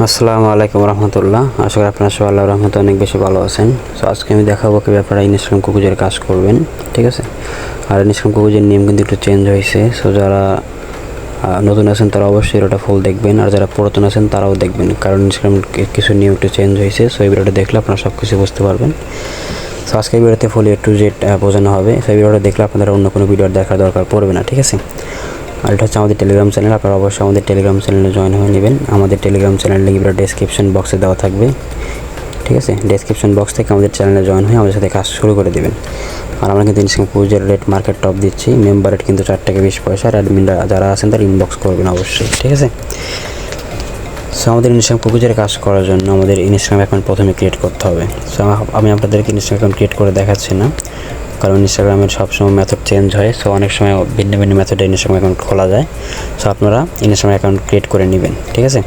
আসসালামু আলাইকুম রহমতুল্লাহ। আশা করি আপনারা সবাই আল্লাহর রহমতে অনেক বেশি ভালো আছেন। সো আজকে আমি দেখাবো কীভাবে আপনারা ইনস্টাগ্রাম কুকুজের কাজ করবেন, ঠিক আছে। আর ইনস্টাগ্রাম কুকুজের নিয়ম কিন্তু একটু চেঞ্জ হয়েছে। সো যারা নতুন আছেন তারা অবশ্যই ওটা ফুল দেখবেন, আর যারা পুরাতন আছেন তারাও দেখবেন, কারণ ইনস্টাগ্রাম কিছু নিয়ম একটু চেঞ্জ হয়েছে। সো এই ভিডিওটা দেখলে আপনারা সব কিছু বুঝতে পারবেন। সো আজকে এই ভিডিওতে ফুল A to Z বোঝানো হবে। সেই ভিডিওটা দেখলে আপনারা অন্য কোনো ভিডিও দেখার দরকার পড়বে না, ঠিক আছে। আর এটা হচ্ছে আমাদের টেলিগ্রাম চ্যানেল। আপনারা অবশ্যই আমাদের টেলিগ্রাম চ্যানেলে জয়েন হয়ে নেবেন। আমাদের টেলিগ্রাম চ্যানেল লিঙ্ক ডেসক্রিপশন বক্সে দেওয়া থাকবে, ঠিক আছে। ডেসক্রিপশন বক্স থেকে আমাদের চ্যানেলে জয়েন হয়ে আমাদের সাথে কাজ শুরু করে দেবেন। আর আমরা কিন্তু ইনস্টাগ্রাম কুকুজের রেট মার্কেট টপ দিচ্ছি। মেম্বার রেট কিন্তু 4 টাকা 20 পয়সা। আর অ্যাডমিনরা যারা আছেন তারা ইনবক্স করবেন অবশ্যই, ঠিক আছে। সো আমাদের ইনস্টাগ্রাম কুকুজের কাজ করার জন্য আমাদের ইনস্টাগ্রাম অ্যাকাউন্ট প্রথমে ক্রিয়েট করতে হবে। সো আমি আপনাদেরকে ইনস্টাগ্রাম অ্যাকাউন্ট ক্রিয়েট করে দেখাচ্ছি না, কারণ ইনস্টাগ্রামের সবসময় মেথড চেঞ্জ হয়। সো অনেক সময় ভিন্ন ভিন্ন মেথডে ইনস্টাগ্রাম অ্যাকাউন্ট খোলা যায়। সো আপনারা ইনস্টাগ্রাম অ্যাকাউন্ট ক্রিয়েট করে নেবেন, ঠিক আছে।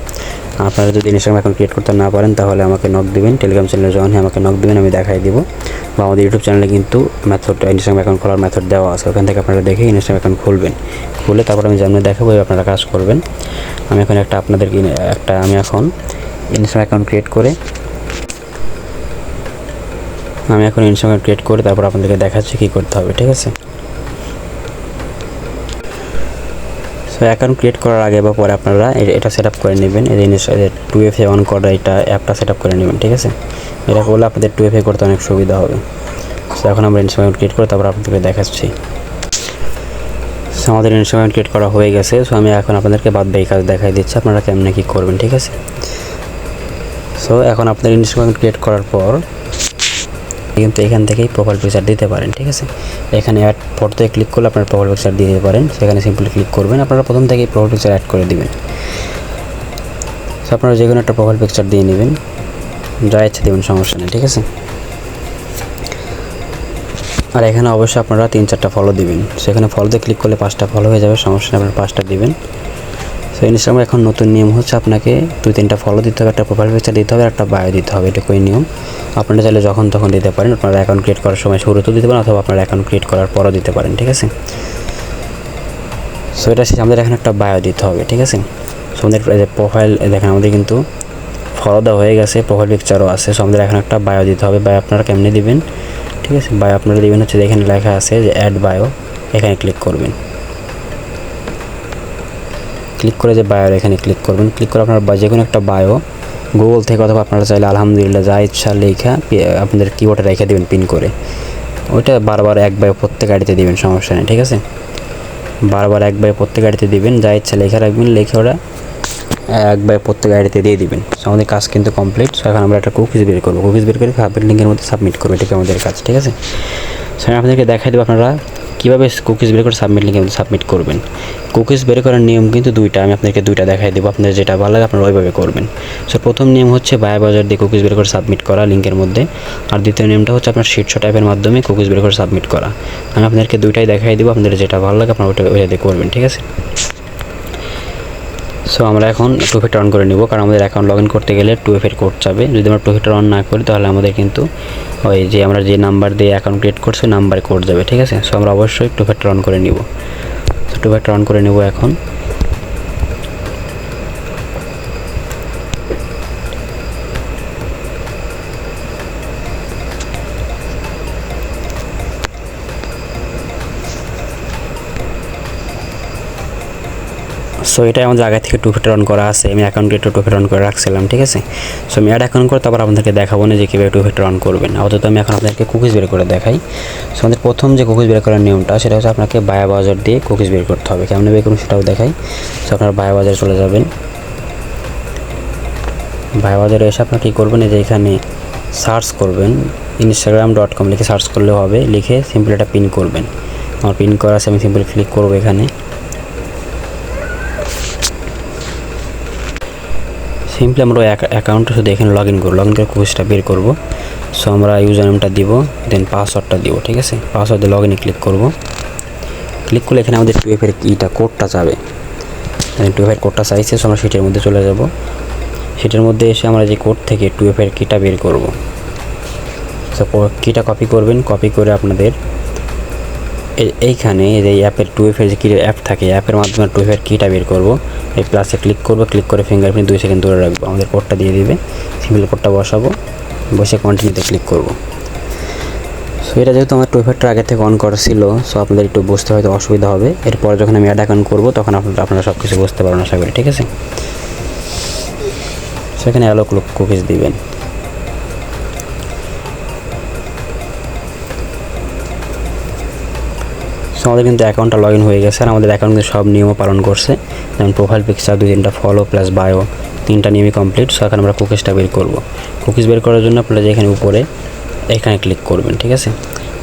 আপনারা যদি ইনস্টাগ্রাম অ্যাকাউন্ট ক্রিয়েট করতে না পারেন তাহলে আমাকে নক দিবেন, টেলিগ্রাম চ্যানেলে জয়েন হয়ে আমাকে নক দিবেন, আমি দেখাই দিব। বা আমাদের ইউটিউব চ্যানেলে কিন্তু ইনস্টাগ্রাম অ্যাকাউন্ট খোলার মেথড দেওয়া আছে, ওখান থেকে আপনারা দেখে ইনস্টাগ্রাম অ্যাকাউন্ট খুলবেন। খুলে তারপর আমি যেমন দেখাবো আপনারা কাজ করবেন। আমি এখন আমি এখন ইনস্টাগ্রাম অ্যাকাউন্ট ক্রিয়েট করে তারপর আপনাদেরকে দেখাচ্ছি কী করতে হবে, ঠিক আছে। সো অ্যাকাউন্ট ক্রিয়েট করার আগে বা পরে আপনারা এটা সেট আপ করে নেবেন। এই জিনিস 2FA অন করা এটা অ্যাপটা সেট আপ করে নেবেন, ঠিক আছে। এটা করলে আপনাদের 2FA করতে অনেক সুবিধা হবে। সো এখন আমরা ইনস্টাগ্রাম ক্রিয়েট করে তারপর আপনাদেরকে দেখাচ্ছি। সো আমাদের ইনস্টাগ্রাম ক্রিয়েট করা হয়ে গেছে। সো আমি এখন আপনাদেরকে বাদবাকি কাজ দেখাই দিচ্ছি, আপনারা কেমনে কী করবেন, ঠিক আছে। সো এখন আপনার ইনস্টাগ্রাম ক্রিয়েট করার পর কিন্তু এখান থেকেই প্রোফাইল পিকচার দিতে পারেন, ঠিক আছে। এখানে অ্যাড ফটোতে ক্লিক করলে আপনার প্রোফাইল পিকচার দিয়ে দিতে পারেন। সেখানে সিম্পলি ক্লিক করবেন, আপনারা প্রথম থেকেই প্রোফাইল পিকচার অ্যাড করে দিবেন। সো আপনারা যে কোনো একটা প্রোফাইল পিকচার দিয়ে নেবেন, যা ইচ্ছে দেবেন, সমস্যা নেই, ঠিক আছে। আর এখানে অবশ্যই আপনারা 3-4টা ফলো দিবেন। সেখানে ফলোতে ক্লিক করলে 5টা ফলো হয়ে যাবে, সমস্যা নেই, আপনারা 5টা দিবেন। সো ইনস্টাগ্রামে এখন নতুন নিয়ম হচ্ছে আপনাকে 2-3টা ফলো দিতে হবে, একটা প্রোফাইল পিকচার দিতে হবে, আর একটা বায়ো দিতে হবে। এটুকুই নিয়ম। আপনারা চাইলে যখন তখন দিতে পারেন। আপনারা অ্যাকাউন্ট ক্রিয়েট করার সময় শুরুতেও দিতে পারেন, অথবা আপনারা অ্যাকাউন্ট ক্রিয়েট করার পরও দিতে পারেন, ঠিক আছে। সো এটা শেষে আমাদের এখানে একটা বায়ো দিতে হবে, ঠিক আছে। সো আমাদের প্রোফাইল দেখেন আমাদের কিন্তু ফলো দেওয়া হয়ে গেছে, প্রোফাইল পিকচারও আছে। সো আমাদের এখন একটা বায়ো দিতে হবে। বায়ো আপনারা কেমনে দিবেন, ঠিক আছে। বায়ো আপনারা দিবেন হচ্ছে এখানে লেখা আছে যে অ্যাড বায়ো, এখানে ক্লিক করবেন। ক্লিক করে যে বায়োর এখানে ক্লিক করবেন। ক্লিক করে আপনার যে কোনো একটা বায়ো গুগল থেকে অথবা আপনারা চাইলে আলহামদুলিল্লাহ যা ইচ্ছা লেখা আপনাদের কিবোর্ডে রেখে দেবেন পিন করে। ওইটা বারবার এক বায়ো প্রত্যেক আইডিতে দিবেন, সমস্যা নেই, ঠিক আছে। বারবার এক বায়ো প্রত্যেক আইডিতে দিবেন, যা ইচ্ছা লেখা রাখবেন, লিখে ওরা এক বায়ো প্রত্যেক আইডিতে দিয়ে দিবেন। সো আমাদের কাজ কিন্তু কমপ্লিট। সো এখন আমরা একটা কুকিজ বের করবো। কুকিজ বের করে সাবমিট লিঙ্কের মধ্যে সাবমিট করবো, এটাকে আমাদের কাজ, ঠিক আছে। সো আমি আপনাদেরকে দেখাই দেবো আপনারা কীভাবে কুকিজ বের করে সাবমিট লিঙ্কের মধ্যে সাবমিট করবেন। কুকিজ বের করার নিয়ম কিন্তু 2টা, আমি আপনাদেরকে 2টা দেখাই দেবো। আপনাদের যেটা ভালো লাগে আপনারা ওইভাবে করবেন। সো প্রথম নিয়ম হচ্ছে বায়ো বাজার দিয়ে কুকিজ বের করে সাবমিট করা লিঙ্কের মধ্যে, আর দ্বিতীয় নিয়মটা হচ্ছে আপনার শিটশট অ্যাপের মাধ্যমে কুকিজ বের করে সাবমিট করা। আমি আপনাদেরকে 2টাই দেখাই দেবো, আপনাদের যেটা ভালো লাগে আপনারা ওইটা করবেন, ঠিক আছে। সো আমরা এখন 2FA অন করে নিব, কারণ আমাদের অ্যাকাউন্ট লগ ইন করতে গেলে 2FA কোড চাবে। যদি আমরা 2FA অন না করি তাহলে আমাদের কিন্তু ওই যে আমরা যে নাম্বার দিয়ে অ্যাকাউন্ট ক্রিয়েট করছি নাম্বারে কোড যাবে, ঠিক আছে। সো আমরা অবশ্যই 2FA অন করে নিব। সো 2FA অন করে নেব এখন। সো এটাই আমাদের আগে থেকে 2FA অন করা আছে। আমি অ্যাকাউন্টে 2FA অন করে রাখছিলাম, ঠিক আছে। সো আমি অ্যাড অ্যাকাউন্ট করে তারপর আপনাদেরকে দেখাবো না যে কীভাবে 2FA অন করবেন। আপাতত আমি এখন আপনাদেরকে কুকিজ বের করে দেখাই। সো আমাদের প্রথম যে কুকিজ বের করার নিয়মটা সেটা হচ্ছে আপনাকে বায়ো বাজার দিয়ে কুকিজ বের করতে হবে। কেমন বের করুন সেটাও দেখাই। সো আপনারা বায়ো বাজারে চলে যাবেন। বায়ো বাজারে এসে আপনারা কী করবেন, এই যে এখানে সার্চ করবেন instagram.com লিখে সার্চ করলেও হবে। লিখে সিম্পলি এটা পিন করবেন। আমার পিন করা আছে, আমি সিম্পলি ক্লিক করবো এখানে। সিম্পলি আমরা অ্যাকাউন্টটা শুধু এখানে লগ ইন করে কুকিজটা বের করব। সো আমরা ইউজার নেমটা দিব, দেন পাসওয়ার্ডটা দিব, ঠিক আছে। পাসওয়ার্ড দিয়ে লগ ইনে ক্লিক করব। ক্লিক করলে এখানে আমাদের 2FA কোডটা চাবে। 2FA কোডটা চাইছে। সো আমরা সেটার মধ্যে চলে যাব। সেটার মধ্যে এসে আমরা যে কোড থেকে 2FA কিটা বের করব। সো কিটা কপি করবেন। কপি করে আপনাদের এইখানে এই অ্যাপের 2FA যে কি অ্যাপ থাকে, অ্যাপের মাধ্যমে 2FA কিটা বের করবো। এই প্লাসে ক্লিক করবো, ক্লিক করে ফিঙ্গারপ্রিন্ট 2 সেকেন্ড ধরে রাখবো, আমাদের কোডটা দিয়ে দিবে। সিম্পল কোডটা বসাবো, বসে কন্টিনিউতে ক্লিক করবো। সো এটা যেহেতু আমার 2FAটা আগে থেকে অন করা ছিল, সো আপনাদের একটু বুঝতে হয়তো অসুবিধা হবে। এরপর যখন আমি অ্যাড অ্যাকাউন্ট করবো তখন আপনারা সব কিছু বুঝতে পারবেন আশা করি, ঠিক আছে। সেখানে অ্যালো কুকিজ দিবেন। সো আমাদের কিন্তু অ্যাকাউন্টটা লগ ইন হয়ে গেছে, আর আমাদের অ্যাকাউন্ট কিন্তু সব নিয়মও পালন করছে। যেমন প্রোফাইল পিকচার, 2-3টা ফলো প্লাস বায়ো, 3টা নিয়মই কমপ্লিট। সো এখন আমরা কুকিজটা বের করবো। কুকিজ বের করার জন্য আপনারা যেখানে উপরে এখানে ক্লিক করবেন, ঠিক আছে।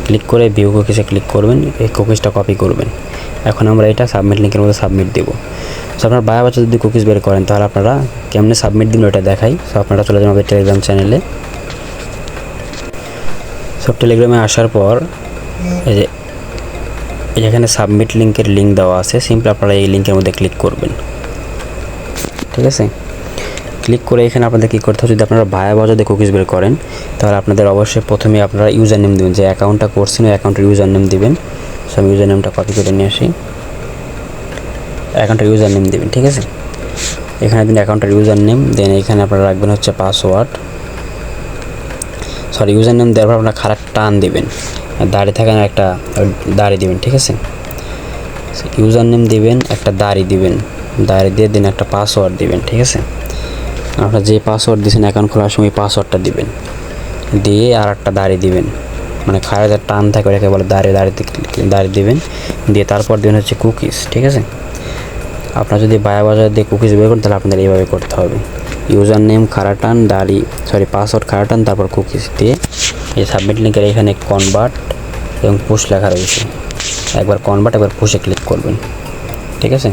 ক্লিক করে ভিউ কুকিজে ক্লিক করবেন, এই কুকিজটা কপি করবেন। এখন আমরা এটা সাবমিট লিঙ্কের মধ্যে সাবমিট দেবো। সো আপনার বায়ো বাচ্চা যদি কুকিজ বের করেন তাহলে আপনারা কেমনে সাবমিট দিন ওটা দেখাই। সো আপনারা চলে যাবেন আমাদের টেলিগ্রাম চ্যানেলে। সব টেলিগ্রামে আসার পর এই যে এখানে সাবমিট লিঙ্কের লিঙ্ক দেওয়া আছে, সিম্পল আপনারা এই লিঙ্কের মধ্যে ক্লিক করবেন, ঠিক আছে। ক্লিক করে এখানে আপনাদের কী করতে হবে, যদি আপনারা বায়ো বাজার দিয়ে কুকিজ বের করেন তাহলে আপনাদের অবশ্যই প্রথমে আপনারা ইউজার নেম দেবেন, যে অ্যাকাউন্টটা করছেন ওই অ্যাকাউন্টের ইউজার নেম দেবেন। সো আমি ইউজার নেমটা কপি করে নিয়ে আসি, অ্যাকাউন্টের ইউজার নেম দেবেন, ঠিক আছে। এখানে দিন অ্যাকাউন্টের ইউজার নেম, দেন এখানে আপনারা রাখবেন হচ্ছে পাসওয়ার্ড, সরি ইউজার নেম দেওয়ার পর আপনারা খারাপ টান দেবেন, দাড়ি থাকে না একটা দাড়ি দিবেন, ঠিক আছে। ইউজার নেম দিবেন, একটা দাড়ি দিবেন, দাড়ি দিয়ে দিন একটা পাসওয়ার্ড দিবেন, ঠিক আছে। আপনারা যে পাসওয়ার্ড দিয়েছেন অ্যাকাউন্ট খোলার সময় পাসওয়ার্ডটা দিবেন, দিয়ে আর একটা দাড়ি দিবেন, মানে খায় যার টান থাকে ওটাকে বলে দাড়ি দিবেন, দিয়ে তারপর দিবেন হচ্ছে কুকিজ, ঠিক আছে। আপনারা যদি বায়ো বাজার দিয়ে কুকিজ বের করেন তাহলে আপনাদের এইভাবে করতে হবে, ইউজার নেম খারাটান পাসওয়ার্ড খারাটান, তারপর কুকিজ দিয়ে এই সাবমিট লিঙ্কের এখানে কনভার্ট এবং পুশ লেখা রয়েছে, একবার কনভার্ট একবার পুশে ক্লিক করবেন, ঠিক আছে।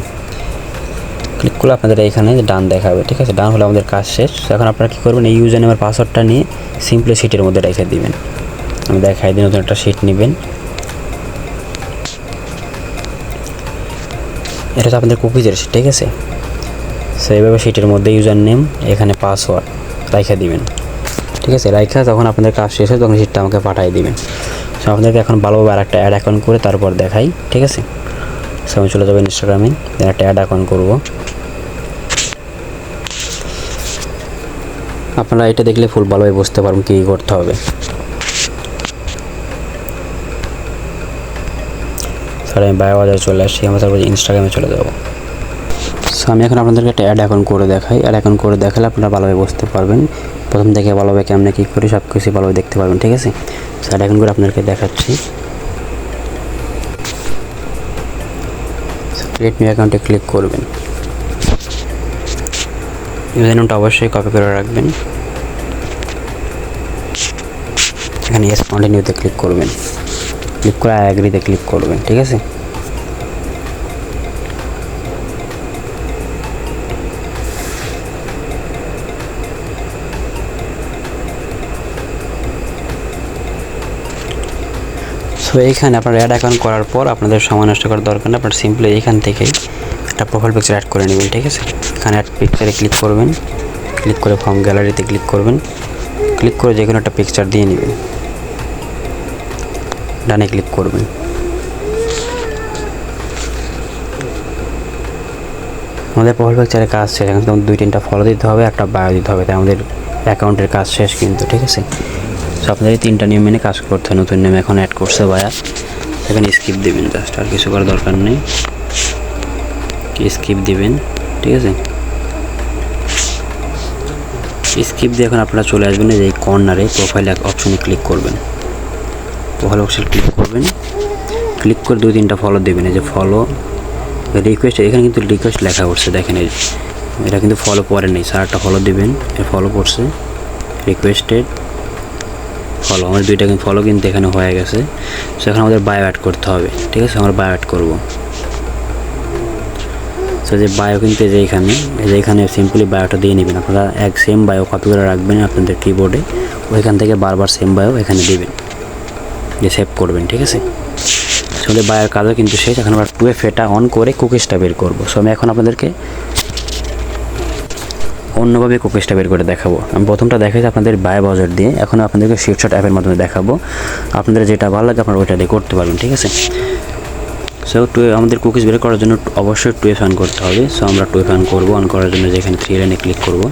ক্লিক করলে আপনাদের এইখানে ডান দেখাবে, ঠিক আছে। ডান হলে আমাদের কাজ শেষ। এখন আপনারা কী করবেন, এই ইউজার নেমের পাসওয়ার্ডটা নিয়ে সিম্পলি শিটের মধ্যে রেখে দিবেন। আমি দেখাই দিই, নতুন একটা শিট নেবেন, এটা হচ্ছে আপনাদের কুকিজের শিট, ঠিক আছে। সো এইভাবে শিটের মধ্যে ইউজার নেম এখানে পাসওয়ার্ড রেখে দিবেন, ঠিক আছে। রাইখা তখন আপনাদের কাজ শেষ হয় তখন শিটটা আমাকে পাঠিয়ে দিবেন। সো আপনাদেরকে এখন ভালোভাবে আর একটা অ্যাড অ্যাকাউন্ট করে তারপর দেখাই, ঠিক আছে। সো আমি চলে যাবো ইনস্টাগ্রামে, দেন একটা অ্যাড অ্যাকাউন্ট করবো। আপনারা এটা দেখলে ফুল ভালোভাবে বুঝতে পারবেন কী করতে হবে। স্যার আমি বায়ো বাজারে চলে আসছি, আমরা তারপর ইনস্টাগ্রামে চলে যাবো। সো আমি এখন আপনাদেরকে একটা অ্যাড অ্যাকাউন্ট করে দেখাই। অ্যাড অ্যাকাউন্ট করে দেখালে আপনারা ভালোভাবে বুঝতে পারবেন, প্রথম থেকে ভালোভাবে কেমনে কী করি সব কিছু ভালোভাবে দেখতে পারবেন, ঠিক আছে। সো অ্যাড অ্যাকাউন্ট করে আপনাদেরকে দেখাচ্ছি। ক্রিয়েট নিউ অ্যাকাউন্টে ক্লিক করবেন, ইউজার নেমটা অবশ্যই কপি করে রাখবেন। এখানে ইয়েস কন্টিনিউতে ক্লিক করবেন, ক্লিক করে অ্যাগ্রিতে ক্লিক করবেন, ঠিক আছে। সো এইখানে আপনার অ্যাড অ্যাকাউন্ট করার পর আপনাদের সময় নষ্ট করার দরকার নেই, আপনার সিম্পলি এইখান থেকেই একটা প্রোফাইল পিকচার অ্যাড করে নেবেন, ঠিক আছে। এখানে অ্যাড পিকচারে ক্লিক করবেন, ক্লিক করে ফর্ম গ্যালারিতে ক্লিক করবেন, ক্লিক করে যে কোনো একটা পিকচার দিয়ে নেবেন, ডানে ক্লিক করবেন। আমাদের প্রোফাইল পিকচারের কাজ শেষ, এখন তোমার 2-3টা ফলো দিতে হবে, একটা বায়ো দিতে হবে, তাই আমাদের অ্যাকাউন্টের কাজ শেষ কিন্তু, ঠিক আছে। সো আপনাদের এই 3টা নিয়ম মেনে কাজ করতে হয়। নতুন নিয়ম এখন অ্যাড করছে ভাইয়া, এখানে স্কিপ দেবেন, জাস্ট আর কিছু করার দরকার নেই, স্কিপ দিবেন, ঠিক আছে। স্কিপ দিয়ে এখন আপনারা চলে আসবেন এই কর্নারে প্রোফাইল অপশনে ক্লিক করবেন, প্রোফাইল অপশনে ক্লিক করবেন, ক্লিক করে 2-3টা ফলো দেবেন, এই যে ফলো রিকোয়েস্ট, এখানে কিন্তু রিকোয়েস্ট লেখা করছে, দেখেন এটা কিন্তু ফলো পরে নেই, 4টা ফলো দেবেন, ফলো করছে রিকোয়েস্টেড ফলো, আমার 2টা কিন্তু ফলো কিন্তু এখানে হয়ে গেছে। সো এখন আমাদের বায়ো অ্যাড করতে হবে, ঠিক আছে। আমরা বায়ো অ্যাড করবো। সো যে বায়ো কিন্তু এখানে সিম্পলি বায়োটা দিয়ে নেবেন, আপনারা সেম বায়ো কপি করে রাখবেন আপনাদের কিবোর্ডে, ওইখান থেকে বারবার সেম বায়ো এখানে দেবেন, যে সেভ করবেন, ঠিক আছে। সো আমাদের বায়োর কাজও কিন্তু শেষ। এখন আমরা 2FA অন করে কুকিজটা বের করবো। সো আমি এখন আপনাদেরকে অন্যভাবে কুকিজটা বের করে দেখাবো। আমি প্রথমটা দেখাচ্ছি আপনাদের বাই ব্রাউজার দিয়ে, এখন আপনাদেরকে শিটশট অ্যাপের মাধ্যমে দেখাবো। আপনাদের যেটা ভালো লাগে আপনারা ওইটা দিয়ে করতে পারবেন, ঠিক আছে। সো আমাদের কুকিজ বের করার জন্য অবশ্যই 2F অন করতে হবে। সো আমরা 2F অন করবো। অন করার জন্য যেখানে 3 লাইনে ক্লিক করব,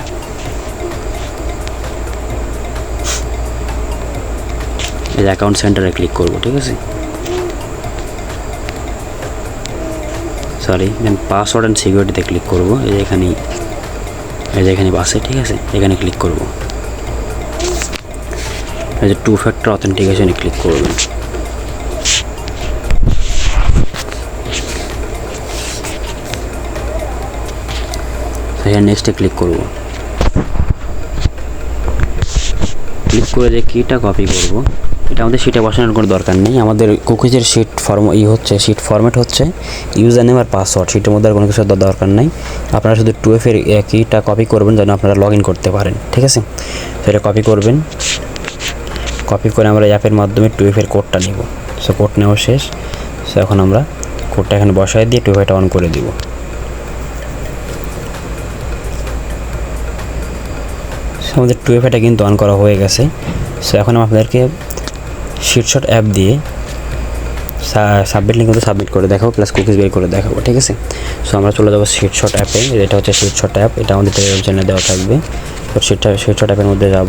এই অ্যাকাউন্ট সেন্টারে ক্লিক করব, ঠিক আছে। সরি, দেন পাসওয়ার্ড অ্যান্ড সিকিউরিটিতে ক্লিক করব। এই যে এখানে বাসে, ঠিক আছে, এখানে ক্লিক করব। এই যে 2 ফ্যাক্টর অথেন্টিকেশনে ক্লিক করবেন। এখানে নেক্সটে ক্লিক করব। ক্লিক করে যে কিটা কপি করব, এটা আমাদের শিটে বসানোর কোনো দরকার নেই। আমাদের কুকিজের শিট শিট ফরম্যাট হচ্ছে ইউজার নেম আর পাসওয়ার্ড। শিটের মধ্যে আর কোনো কিছু দরকার নেই। আপনারা শুধু 2F এর কিটা কপি করবেন যেন আপনারা লগ ইন করতে পারেন, ঠিক আছে। সেটা কপি করবেন। কপি করে আমরা অ্যাপের মাধ্যমে 2F এর কোডটা নিব। সো কোড নেওয়া শেষ। সো এখন আমরা কোডটা এখানে বসায় দিয়ে 2F অন করে দিব। আমাদের 2F কিন্তু অন করা হয়ে গেছে। সো এখন আপনাদেরকে শিটশট অ্যাপ দিয়ে সাবমিট লিঙ্ক কিন্তু সাবমিট করে দেখাবো, প্লাস কুকিজ বের করে দেখাবো, ঠিক আছে। সো আমরা চলে যাবো শিটশট অ্যাপে। এটা হচ্ছে শিটশট অ্যাপ, এটা আমাদের টেলিগ্রাম চ্যানেলে দেওয়া থাকবে। তো শিটশট অ্যাপের মধ্যে যাব।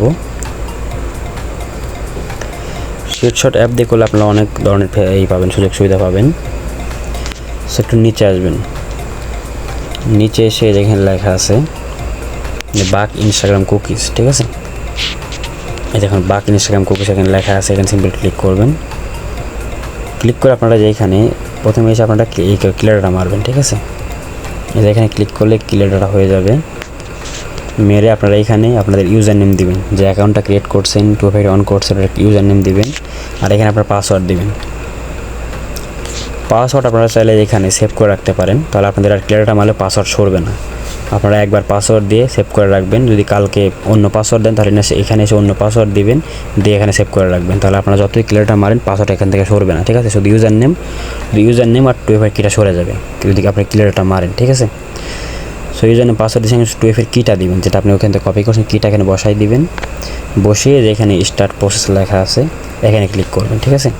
শিটশট অ্যাপ দিয়ে করলে আপনারা অনেক ধরনের পাবেন, সুযোগ সুবিধা পাবেন। সো একটু নিচে আসবেন। নিচে এসে যেখানে লেখা আছে বাক ইনস্টাগ্রাম কুকিজ, ঠিক আছে। এই দেখুন বাক ইনস্টাগ্রাম কুকিজ এখানে লেখা আছে, এখানে সিম্পল ক্লিক করবেন। ক্লিক করে আপনারা যেখানে প্রথমে এসে আপনারা এই ক্লিয়ার ডাটা মারবেন, ঠিক আছে। এই যে এখানে ক্লিক করলে ক্লিয়ার ডাটা হয়ে যাবে। মেরে আপনারা এখানে আপনাদের ইউজার নেম দিবেন, যে অ্যাকাউন্টটা ক্রিয়েট করছেন 2F অন করছেন ইউজার নেম দিবেন, আর এখানে আপনার পাসওয়ার্ড দিবেন। পাসওয়ার্ড আপনারা চাইলে এখানে সেভ করে রাখতে পারেন, তাহলে আপনাদের আর ক্লিয়ার ডাটা মারলে পাসওয়ার্ড সরবে না। আপনারা একবার পাসওয়ার্ড দিয়ে সেভ করে রাখবেন। যদি কালকে অন্য পাসওয়ার্ড দেন তাহলে এখানে এসে অন্য পাসওয়ার্ড দিবেন, দিয়ে এখানে সেভ করে রাখবেন। তাহলে আপনারা যতই ক্লিয়ারটা মারেন পাসওয়ার্ড এখান থেকে সরবে না, ঠিক আছে। শুধু ইউজার নেম আর 2F কিটা সরে যাবে যদি আপনি ক্লিয়ারটা মারেন, ঠিক আছে। সো ইউজার নেম পাসওয়ার্ড দিয়ে 2F কিটা দিবেন, যেটা আপনি ওখান থেকে কপি করছেন, কিটা এখানে বসাই দিবেন। বসিয়ে যেখানে স্টার্ট প্রসেস লেখা আছে এখানে ক্লিক করবেন, ঠিক আছে।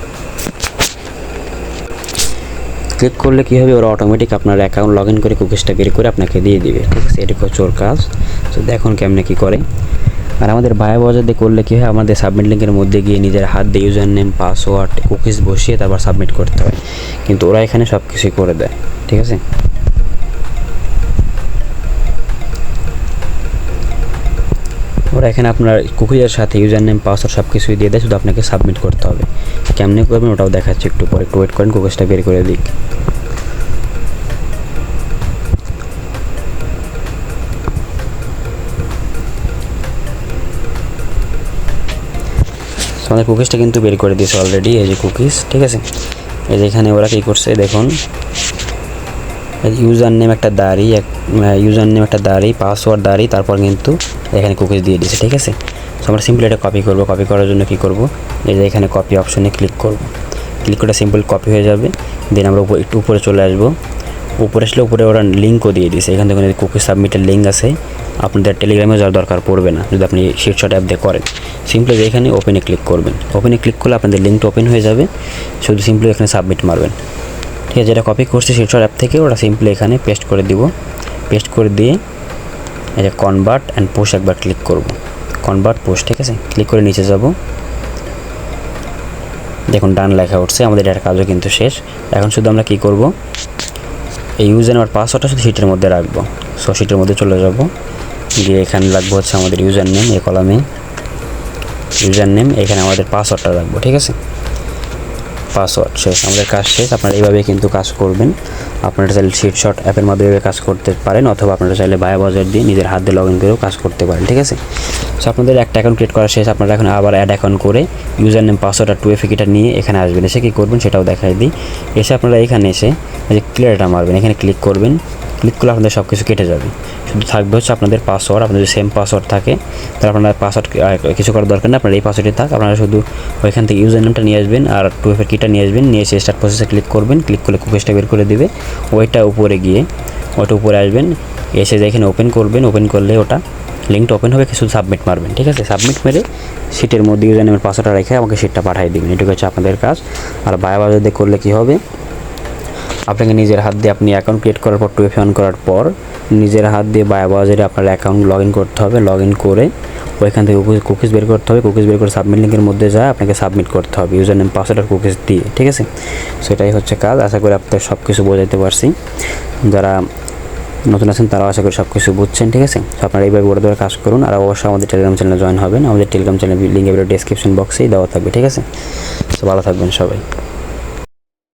ক্লিক করলে কী হবে, ওরা অটোমেটিক আপনার অ্যাকাউন্ট লগ ইন করে কুকিজটা বের করে আপনাকে দিয়ে দিবে, ঠিক আছে। এটি হচ্ছে ওর কাজ। তো দেখুন কেমনে কী করে। আর আমাদের বাই ব্রাউজার দিয়ে করলে কী হয়, আমাদের সাবমিট লিঙ্কের মধ্যে গিয়ে নিজের হাত দিয়ে ইউজার নেম পাসওয়ার্ড কুকিজ বসিয়ে তারপর সাবমিট করতে হয়, কিন্তু ওরা এখানে সব কিছুই করে দেয়, ঠিক আছে। ওরা এখানে আপনার কুকিজের সাথে ইউজার নেম পাসওয়ার্ড সব কিছুই দিয়ে দেয়, শুধু আপনাকে সাবমিট করতে হবে। কেমনে করবেন ওটাও দেখাচ্ছি একটু পরে, একটু ওয়েট করেন, কুকিজটা বের করে দিক। আমাদের কুকিজটা কিন্তু বের করে দিয়েছে অলরেডি, এই যে কুকিজ, ঠিক আছে। এই যে এখানে ওরা কী করছে দেখুন, ইউজার নেম একটা দাড়ি, পাসওয়ার্ড দাড়ি, তারপর কিন্তু এখানে কুকিজ দিয়ে দিয়েছে, ঠিক আছে। সো আমরা সিম্পল এটা কপি করব। কপি করার জন্য কী করব, এই যে এখানে কপি অপশনে ক্লিক করব। ক্লিক করে সিম্পল কপি হয়ে যাবে। দেন আমরা একটু উপরে চলে আসবো। উপরে আসলে উপরে ওরা লিঙ্কও দিয়ে দিয়েছে, এখান থেকে কুকিজ সাবমিটের লিঙ্ক আছে। আপনাদের টেলিগ্রামে যাওয়ার দরকার পড়বে না যদি আপনি শিটশট অ্যাপ দিয়ে করেন। সিম্পলি এখানে ওপেনে ক্লিক করবেন। ওপেনে ক্লিক করলে আপনাদের লিঙ্কটা ওপেন হয়ে যাবে, শুধু সিম্পলি এখানে সাবমিট মারবেন, ঠিক আছে। যেটা কপি করছে শিটশট অ্যাপ থেকে ওরা সিম্পলি এখানে পেস্ট করে দিব। পেস্ট করে দিয়ে এই যে কনভার্ট অ্যান্ড পোস্ট একবার ক্লিক করব। কনভার্ট পোস্ট, ঠিক আছে। ক্লিক করে নিচে যাব, দেখুন ডান লেখা উঠছে। আমাদের এটার কাজও কিন্তু শেষ। এখন শুধু আমরা কী করব, এই ইউজার নেম আর পাসওয়ার্ডটা শুধু শিটের মধ্যে রাখবো। সো শিটের মধ্যে চলে যাব, গিয়ে এখানে রাখবো হচ্ছে আমাদের ইউজার নেম, এই কলামে ইউজার নেম, এখানে আমাদের পাসওয়ার্ডটা রাখবো, ঠিক আছে। পাসওয়ার্ড শেষ, আমাদের কাজ শেষ। আপনারা এইভাবে কিন্তু কাজ করবেন। আপনারা চাইলে শিটশট অ্যাপের মাধ্যমে কাজ করতে পারেন, অথবা আপনারা চাইলে বাই ব্রাউজার দিয়ে নিজের হাত দিয়ে লগ ইন করেও কাজ করতে পারেন, ঠিক আছে। সো আপনাদের একটা অ্যাকাউন্ট ক্রিয়েট করা শেষ। আপনারা এখন আবার অ্যাড অ্যাকাউন্ট করে ইউজার নেম পাসওয়ার্ড আর 2F কিটা নিয়ে এখানে আসবেন। এসে কী করবেন সেটাও দেখাই দিই। এসে আপনারা এখানে এসে এই যে ক্লিয়ারটা মারবেন, এখানে ক্লিক করবেন। ক্লিক করলে আপনাদের সব কিছু কেটে যাবে, শুধু থাকবে হচ্ছে আপনাদের পাসওয়ার্ড। আপনাদের যদি সেম পাসওয়ার্ড থাকে তাহলে আপনার পাসওয়ার্ড কিছু করার দরকার নেই, আপনার এই পাসওয়ার্ডই থাক। আপনারা শুধু ওইখান থেকে ইউজার নেমটা নিয়ে আসবেন আর 2F কিটা নিয়ে আসবেন, নিয়ে এসে স্টার্ট প্রসেসে ক্লিক করবেন। ক্লিক করলে কুকিজটা বের করে দিবে। ওইটা উপরে গিয়ে ওইটা উপরে আসবেন, এসে যেখানে ওপেন করবেন, ওপেন করলে ওটা লিঙ্কটা ওপেন হবে, কিছু সাবমিট মারবেন, ঠিক আছে? সাবমিট মেরে সিটের মধ্যে ইউজার নেমের পাসওয়ার্ডটা রেখে আমাকে সিটটা পাঠিয়ে দিবেন। এটুকু হচ্ছে আপনাদের কাজ। আর বায়া বাজার দিয়ে করলে কী হবে, আপনাকে নিজের হাত দিয়ে আপনি অ্যাকাউন্ট ক্রিয়েট করার পর 2FA অন করার পর নিজের হাত দিয়ে বায়া বাজারে আপনার অ্যাকাউন্ট লগ ইন করতে হবে। লগ ইন করে ওইখান থেকে কুকিজ বের করতে হবে। কুকিজ বের করে সাবমিট লিঙ্কের মধ্যে যায় আপনাকে সাবমিট করতে হবে ইউজার নেম পাসওয়ার্ড আর কুকিজ দিয়ে, ঠিক আছে? সেটাই হচ্ছে কাজ। আশা করি আপনাদের সব কিছু বোঝাতে পারছি। যারা নতুন আছেন তারাও আশা করি সব কিছু বুঝছেন, ঠিক আছে? তো আপনারা এইভাবে বড় কাজ করুন। আর অবশ্যই আমাদের টেলিগ্রাম চ্যানেলে জয়েন হবেন। আমাদের টেলিগ্রাম চ্যানেল লিঙ্ক এর ডেসক্রিপশন বক্সেই দেওয়া থাকবে, ঠিক আছে? তো ভালো থাকবেন সবাই।